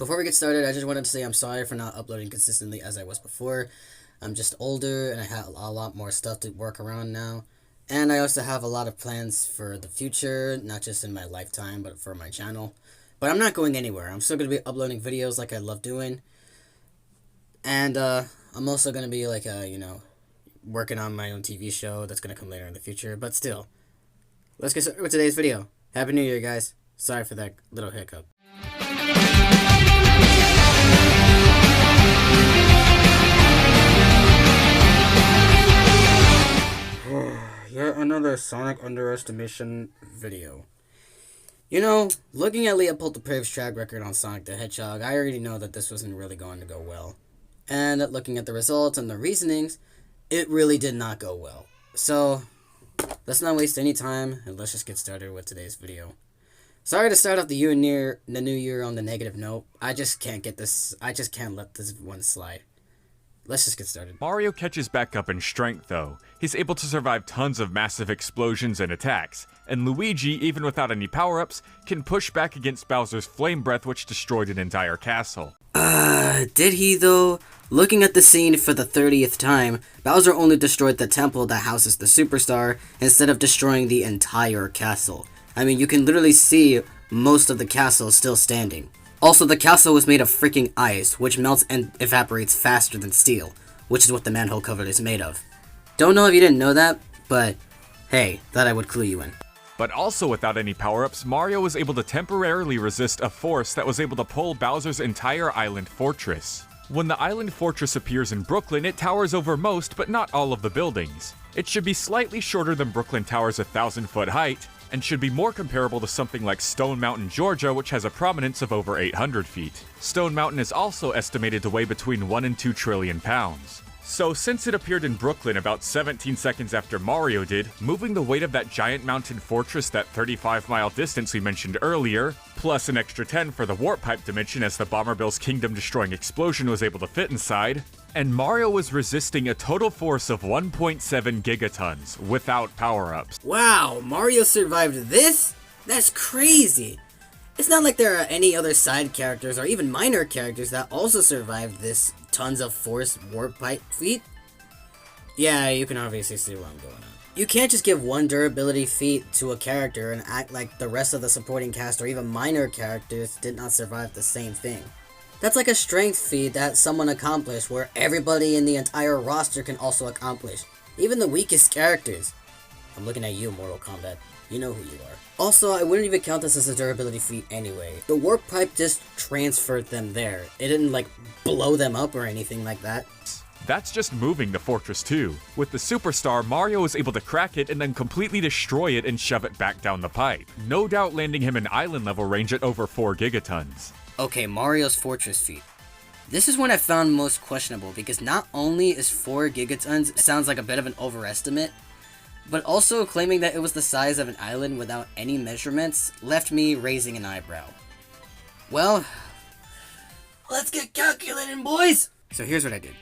Before we get started, I just wanted to say I'm sorry for not uploading consistently as I was before. I'm just older and I have a lot more stuff to work around now. And I also have a lot of plans for the future, not just in my lifetime, but for my channel. But I'm not going anywhere. I'm still going to be uploading videos like I love doing. And I'm also going to be working on my own TV show that's going to come later in the future. But still, let's get started with today's video. Happy New Year, guys. Sorry for that little hiccup. Yet another Sonic underestimation video. You know, looking at LeopoldTheBrave's track record on Sonic the Hedgehog, I already know that this wasn't really going to go well. And looking at the results and the reasonings, it really did not go well. So, let's not waste any time, and let's just get started with today's video. Sorry to start off the new year on the negative note. I just can't let this one slide. Let's just get started. Mario catches back up in strength though. He's able to survive tons of massive explosions and attacks, and Luigi, even without any power-ups, can push back against Bowser's flame breath which destroyed an entire castle. Did he though? Looking at the scene for the 30th time, Bowser only destroyed the temple that houses the superstar instead of destroying the entire castle. I mean, you can literally see most of the castle still standing. Also, the castle was made of freaking ice, which melts and evaporates faster than steel, which is what the manhole cover is made of. Don't know if you didn't know that, but hey, thought I would clue you in. But also without any power-ups, Mario was able to temporarily resist a force that was able to pull Bowser's entire island fortress. When the island fortress appears in Brooklyn, it towers over most, but not all of the buildings. It should be slightly shorter than Brooklyn Tower's 1,000-foot height, and should be more comparable to something like Stone Mountain, Georgia, which has a prominence of over 800 feet. Stone Mountain is also estimated to weigh between 1 and 2 trillion pounds. So since it appeared in Brooklyn about 17 seconds after Mario did, moving the weight of that giant mountain fortress that 35-mile distance we mentioned earlier, plus an extra 10 for the warp pipe dimension as the Bomberbill's kingdom-destroying explosion was able to fit inside, and Mario was resisting a total force of 1.7 gigatons without power-ups. Wow, Mario survived this? That's crazy! It's not like there are any other side characters or even minor characters that also survived this tons of force warp pipe feat. Yeah, you can obviously see where I'm going on. You can't just give one durability feat to a character and act like the rest of the supporting cast or even minor characters did not survive the same thing. That's like a strength feat that someone accomplished where everybody in the entire roster can also accomplish. Even the weakest characters. I'm looking at you, Mortal Kombat. You know who you are. Also, I wouldn't even count this as a durability feat anyway. The warp pipe just transferred them there. It didn't blow them up or anything like that. That's just moving the fortress too. With the superstar, Mario was able to crack it and then completely destroy it and shove it back down the pipe. No doubt landing him in island level range at over 4 gigatons. Okay, Mario's fortress feat. This is one I found most questionable because not only is 4 gigatons sounds like a bit of an overestimate, but also claiming that it was the size of an island without any measurements left me raising an eyebrow. Well, let's get calculating, boys! So here's what I did.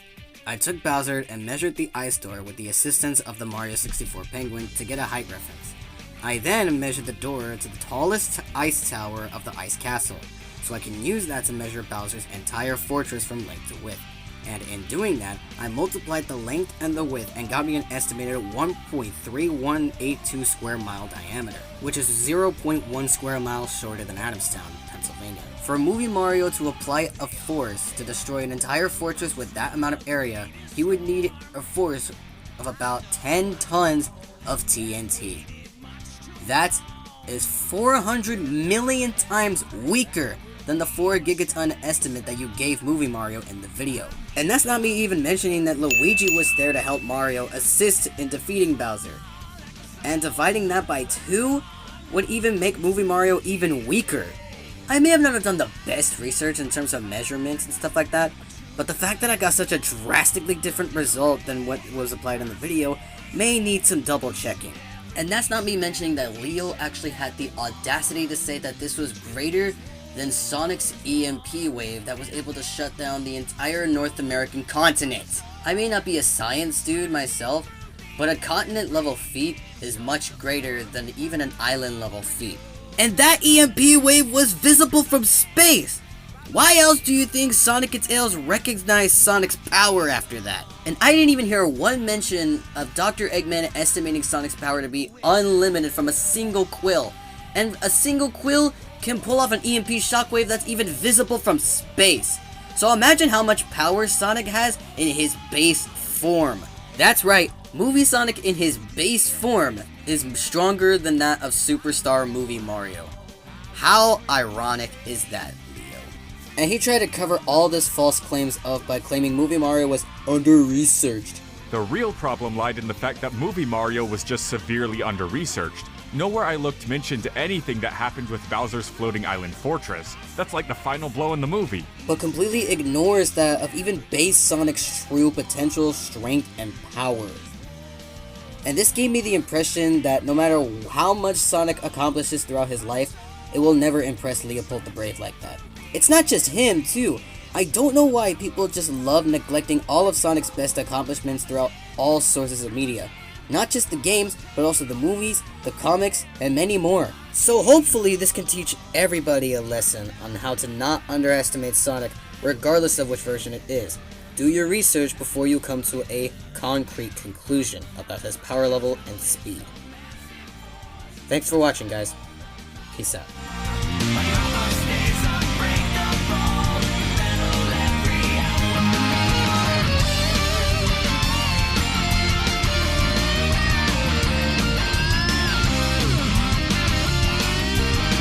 I took Bowser and measured the ice door with the assistance of the Mario 64 penguin to get a height reference. I then measured the door to the tallest ice tower of the ice castle, so I can use that to measure Bowser's entire fortress from length to width. And in doing that, I multiplied the length and the width and got me an estimated 1.3182 square mile diameter, which is 0.1 square miles shorter than Adamstown, Pennsylvania. For Movie Mario to apply a force to destroy an entire fortress with that amount of area, he would need a force of about 10 tons of TNT. That is 400 million times weaker than the 4 gigaton estimate that you gave Movie Mario in the video. And that's not me even mentioning that Luigi was there to help Mario assist in defeating Bowser. And dividing that by 2 would even make Movie Mario even weaker. I may have not done the best research in terms of measurements and stuff like that, but the fact that I got such a drastically different result than what was applied in the video may need some double checking. And that's not me mentioning that Leo actually had the audacity to say that this was greater than Sonic's EMP wave that was able to shut down the entire North American continent. I may not be a science dude myself, but a continent level feat is much greater than even an island level feat. And that EMP wave was visible from space! Why else do you think Sonic and Tails recognized Sonic's power after that? And I didn't even hear one mention of Dr. Eggman estimating Sonic's power to be unlimited from a single quill. And a single quill can pull off an EMP shockwave that's even visible from space. So imagine how much power Sonic has in his base form. That's right, movie Sonic in his base form is stronger than that of Superstar Movie Mario. How ironic is that, Leo? And he tried to cover all this false claims up by claiming Movie Mario was under-researched. The real problem lied in the fact that Movie Mario was just severely under-researched. Nowhere I looked mentioned anything that happened with Bowser's floating island fortress. That's like the final blow in the movie. But completely ignores that of even base Sonic's true potential, strength, and power. And this gave me the impression that no matter how much Sonic accomplishes throughout his life, it will never impress LeopoldTheBrave like that. It's not just him, too. I don't know why people just love neglecting all of Sonic's best accomplishments throughout all sources of media. Not just the games, but also the movies, the comics, and many more. So hopefully this can teach everybody a lesson on how to not underestimate Sonic, regardless of which version it is. Do your research before you come to a concrete conclusion about his power level and speed. Thanks for watching, guys. Peace out.